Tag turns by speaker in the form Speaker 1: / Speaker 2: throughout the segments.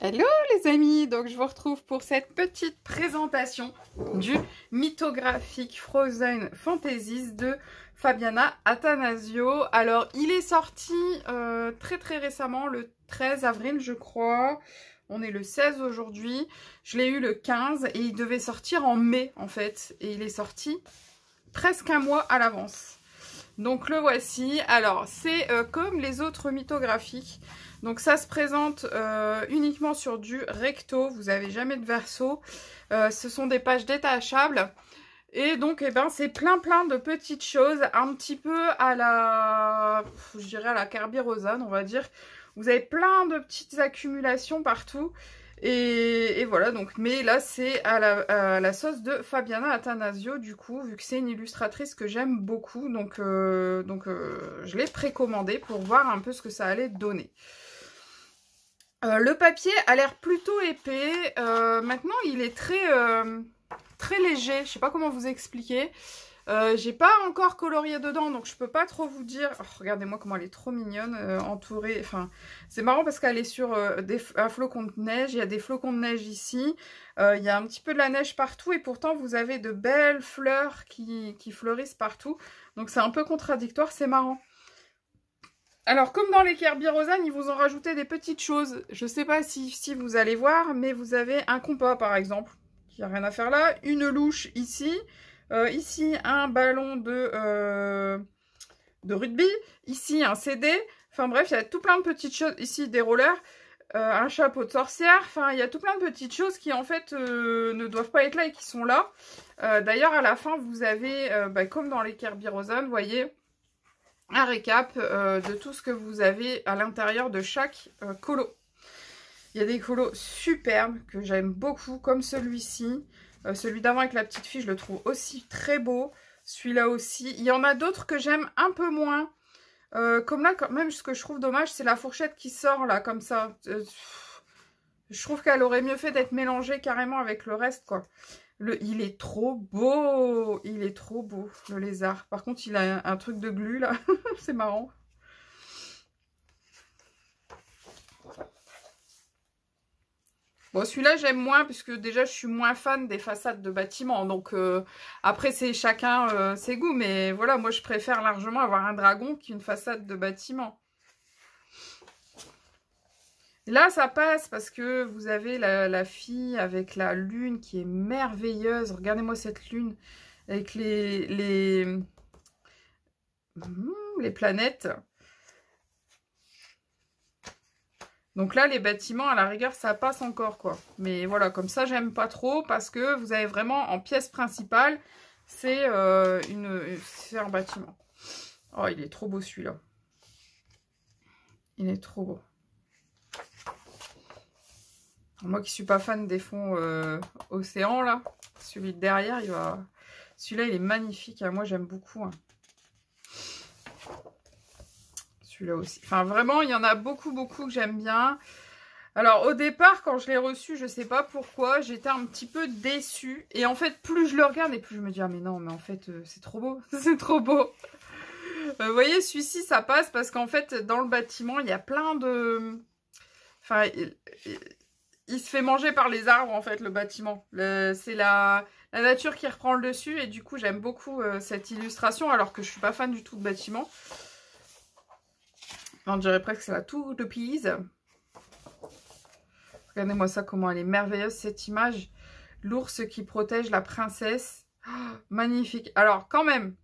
Speaker 1: Hello les amis, donc je vous retrouve pour cette petite présentation du mythographique Frozen Fantasies de Fabiana Attanasio. Alors il est sorti très récemment, le 13 avril je crois, on est le 16 aujourd'hui, je l'ai eu le 15 et il devait sortir en mai en fait, et il est sorti presque un mois à l'avance. Donc le voici. Alors c'est comme les autres mythographiques. Donc ça se présente uniquement sur du recto. Vous n'avez jamais de verso. Ce sont des pages détachables. Et donc eh ben, c'est plein de petites choses. Un petit peu à la, je dirais à la Kerby Rosanne, on va dire. Vous avez plein de petites accumulations partout. Et voilà, donc, mais là c'est à la sauce de Fabiana Attanasio du coup, vu que c'est une illustratrice que j'aime beaucoup, donc je l'ai précommandé pour voir un peu ce que ça allait donner. Le papier a l'air plutôt épais, maintenant il est très léger, je sais pas comment vous expliquer. J'ai pas encore colorié dedans, donc je peux pas trop vous dire. Oh, regardez-moi comment elle est trop mignonne, entourée. Enfin, c'est marrant parce qu'elle est sur un flocon de neige. Il y a des flocons de neige ici. Il y a un petit peu de la neige partout. Et pourtant, vous avez de belles fleurs qui fleurissent partout. Donc, c'est un peu contradictoire. C'est marrant. Alors, comme dans les Kerby Rosanne, ils vous ont rajouté des petites choses. Je sais pas si vous allez voir, mais vous avez un compas, par exemple, qui n'a rien à faire là. Une louche ici. Ici, un ballon de rugby. Ici, un CD. Enfin bref, il y a tout plein de petites choses. Ici, des rollers. Un chapeau de sorcière. Enfin, il y a tout plein de petites choses qui, en fait, ne doivent pas être là et qui sont là. D'ailleurs, à la fin, vous avez, comme dans les Kerby Rosanne, vous voyez, un récap de tout ce que vous avez à l'intérieur de chaque colo. Il y a des colos superbes que j'aime beaucoup, comme celui-ci. Celui d'avant avec la petite fille, je le trouve aussi très beau. Celui-là aussi. Il y en a d'autres que j'aime un peu moins. Comme là, quand même, ce que je trouve dommage, c'est la fourchette qui sort là, comme ça. Je trouve qu'elle aurait mieux fait d'être mélangée carrément avec le reste, quoi. Il est trop beau. Il est trop beau, le lézard. Par contre, il a un truc de glu, là. C'est marrant. Bon, celui-là, j'aime moins, puisque déjà, je suis moins fan des façades de bâtiments. Donc, après, c'est chacun ses goûts. Mais voilà, moi, je préfère largement avoir un dragon qu'une façade de bâtiment. Là, ça passe parce que vous avez la fille avec la lune qui est merveilleuse. Regardez-moi cette lune avec les planètes. Donc là, les bâtiments, à la rigueur, ça passe encore, quoi. Mais voilà, comme ça, j'aime pas trop parce que vous avez vraiment, en pièce principale, c'est un bâtiment. Oh, il est trop beau, celui-là. Il est trop beau. Moi qui suis pas fan des fonds océan, là, celui de derrière, celui-là, il est magnifique. Moi, j'aime beaucoup. Hein. Celui-là aussi. Enfin, vraiment, il y en a beaucoup que j'aime bien. Alors, au départ, quand je l'ai reçu, je sais pas pourquoi, j'étais un petit peu déçue. Et en fait, plus je le regarde et plus je me dis, ah mais non, mais en fait, c'est trop beau. C'est trop beau. Vous voyez, celui-ci, ça passe parce qu'en fait, dans le bâtiment, il y a plein de... Enfin, il se fait manger par les arbres, en fait, le bâtiment. C'est la nature qui reprend le dessus. Et du coup, j'aime beaucoup cette illustration, alors que je suis pas fan du tout de bâtiment. On dirait presque que c'est la tour de Pise. Regardez-moi ça, comment elle est merveilleuse, cette image. L'ours qui protège la princesse. Oh, magnifique. Alors, quand même,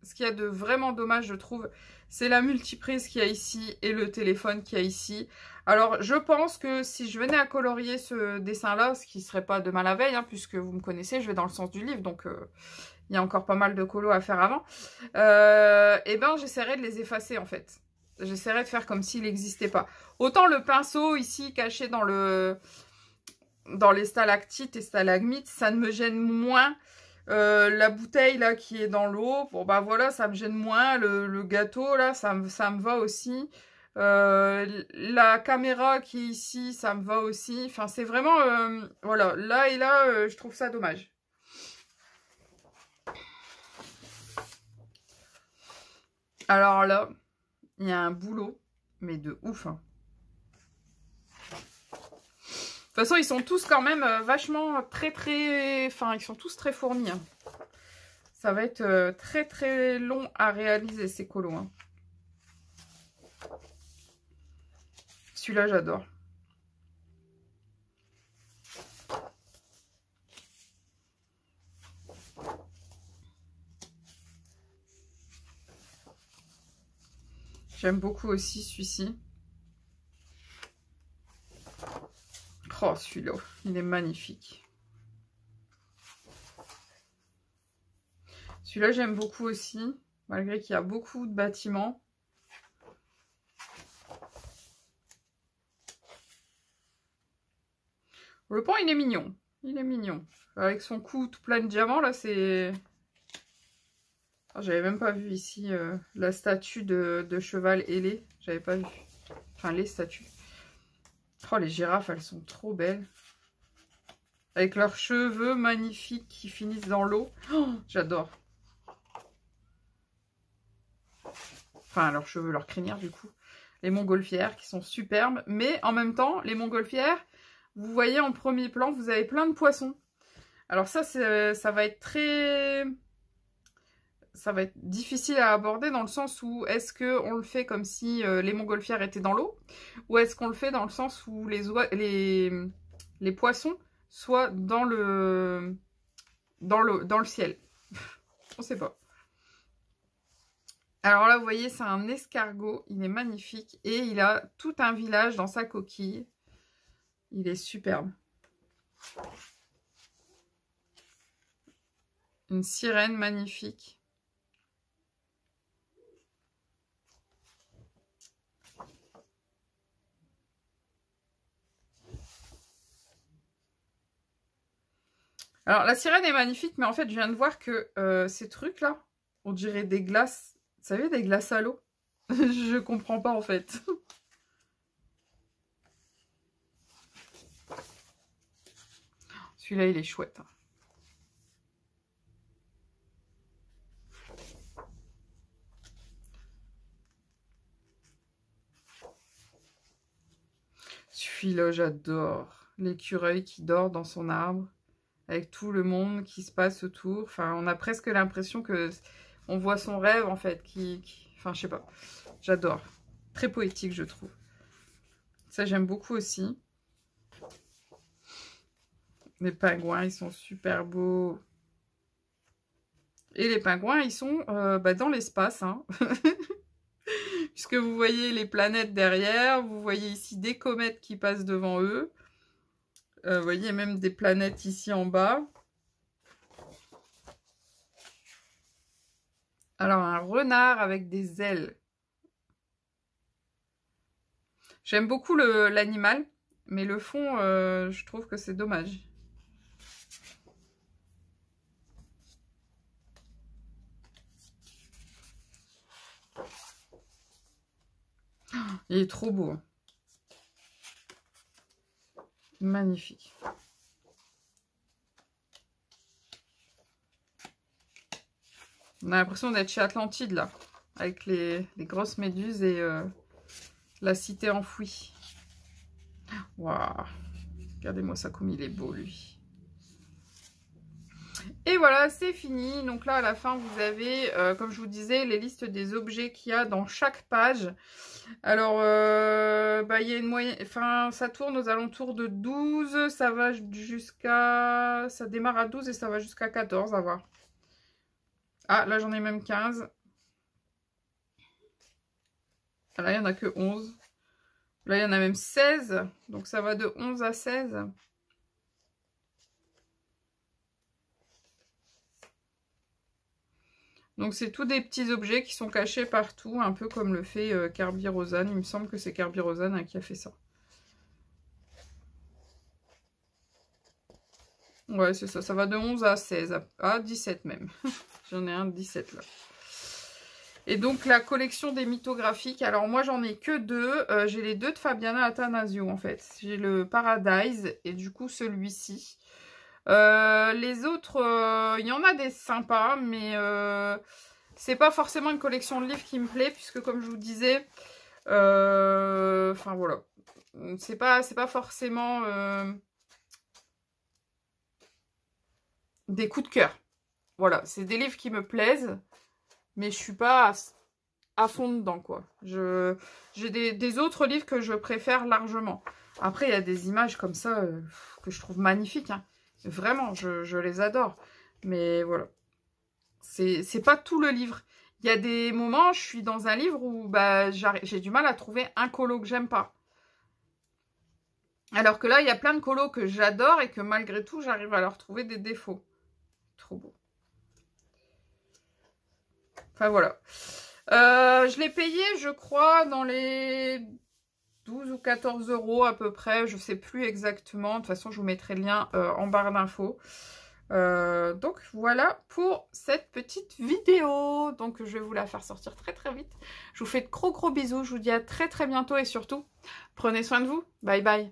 Speaker 1: ce qu'il y a de vraiment dommage, je trouve, c'est la multiprise qu'il y a ici et le téléphone qu'il y a ici. Alors, je pense que si je venais à colorier ce dessin-là, ce qui serait pas de mal à veille, hein, puisque vous me connaissez, je vais dans le sens du livre, donc il y a encore pas mal de colos à faire avant, et ben j'essaierais de les effacer, en fait. J'essaierai de faire comme s'il n'existait pas. Autant le pinceau ici caché dans les stalactites et stalagmites, ça ne me gêne moins. La bouteille là qui est dans l'eau, bon bah voilà, ça me gêne moins. Le gâteau là, ça me va aussi. La caméra qui est ici, ça me va aussi. Enfin, c'est vraiment... voilà, là et là, je trouve ça dommage. Alors là... Il y a un boulot, mais de ouf. Hein. toute façon, ils sont tous quand même vachement très... Enfin, ils sont tous très fournis. Hein. Ça va être très long à réaliser, ces colos. Hein. Celui-là, j'adore. J'aime beaucoup aussi celui-ci. Oh, celui-là, il est magnifique. Celui-là, j'aime beaucoup aussi, malgré qu'il y a beaucoup de bâtiments. Le pan, il est mignon. Il est mignon. Avec son cou tout plein de diamants, là, c'est... Oh, j'avais même pas vu ici la statue de cheval ailé. J'avais pas vu. Enfin, les statues. Oh, les girafes, elles sont trop belles. Avec leurs cheveux magnifiques qui finissent dans l'eau. Oh, j'adore. Enfin, leurs cheveux, leurs crinières, du coup. Les montgolfières qui sont superbes. Mais en même temps, les montgolfières, vous voyez en premier plan, vous avez plein de poissons. Alors ça, ça va être très... Ça va être difficile à aborder dans le sens où est-ce qu'on le fait comme si les montgolfières étaient dans l'eau, ou est-ce qu'on le fait dans le sens où les poissons soient dans le ciel. On sait pas. Alors là, vous voyez, c'est un escargot. Il est magnifique et il a tout un village dans sa coquille. Il est superbe. Une sirène magnifique. Alors, la sirène est magnifique, mais en fait, je viens de voir que ces trucs-là, on dirait des glaces. Vous savez, des glaces à l'eau. Je comprends pas, en fait. Celui-là, il est chouette. Hein. Celui-là, j'adore. L'écureuil qui dort dans son arbre. Avec tout le monde qui se passe autour. Enfin, on a presque l'impression que on voit son rêve, en fait. Enfin, je sais pas. J'adore. Très poétique, je trouve. Ça, j'aime beaucoup aussi. Les pingouins, ils sont super beaux. Et les pingouins, ils sont dans l'espace. Hein. Puisque vous voyez les planètes derrière. Vous voyez ici des comètes qui passent devant eux. Vous voyez même des planètes ici en bas. Alors, un renard avec des ailes. J'aime beaucoup l'animal, mais le fond, je trouve que c'est dommage. Il est trop beau. Magnifique. On a l'impression d'être chez Atlantide, là. Avec les grosses méduses et la cité enfouie. Waouh. Regardez-moi ça comme il est beau, lui. Et voilà, c'est fini. Donc là, à la fin, vous avez, comme je vous disais, les listes des objets qu'il y a dans chaque page. Alors, il y a une moyenne... Enfin, ça tourne aux alentours de 12. Ça va jusqu'à... Ça démarre à 12 et ça va jusqu'à 14, à voir. Ah, là, j'en ai même 15. Ah, là, il n'y en a que 11. Là, il y en a même 16. Donc, ça va de 11 à 16. Donc, c'est tous des petits objets qui sont cachés partout, un peu comme le fait Kerby Rosanne. Il me semble que c'est Kerby Rosanne qui a fait ça. Ouais, c'est ça. Ça va de 11 à 16, à 17 même. J'en ai un de 17 là. Et donc, la collection des mythographiques. Alors, moi, j'en ai que deux. J'ai les deux de Fabiana Attanasio, en fait. J'ai le Paradise et du coup, celui-ci. Les autres, il y en a des sympas, mais c'est pas forcément une collection de livres qui me plaît, puisque comme je vous disais, enfin voilà, c'est pas forcément des coups de cœur. Voilà, c'est des livres qui me plaisent, mais je suis pas à fond dedans, quoi. J'ai des autres livres que je préfère largement. Après, il y a des images comme ça que je trouve magnifiques, hein. Vraiment, je les adore. Mais voilà, c'est pas tout le livre. Il y a des moments, je suis dans un livre où bah, j'ai du mal à trouver un colo que j'aime pas. Alors que là, il y a plein de colos que j'adore et que malgré tout, j'arrive à leur trouver des défauts. Trop beau. Enfin, voilà. Je l'ai payé, je crois, dans les 12 ou 14 € à peu près. Je ne sais plus exactement. De toute façon, je vous mettrai le lien en barre d'infos. Donc, voilà pour cette petite vidéo. Donc, je vais vous la faire sortir très, très vite. Je vous fais de gros, gros bisous. Je vous dis à très, très bientôt. Et surtout, prenez soin de vous. Bye, bye.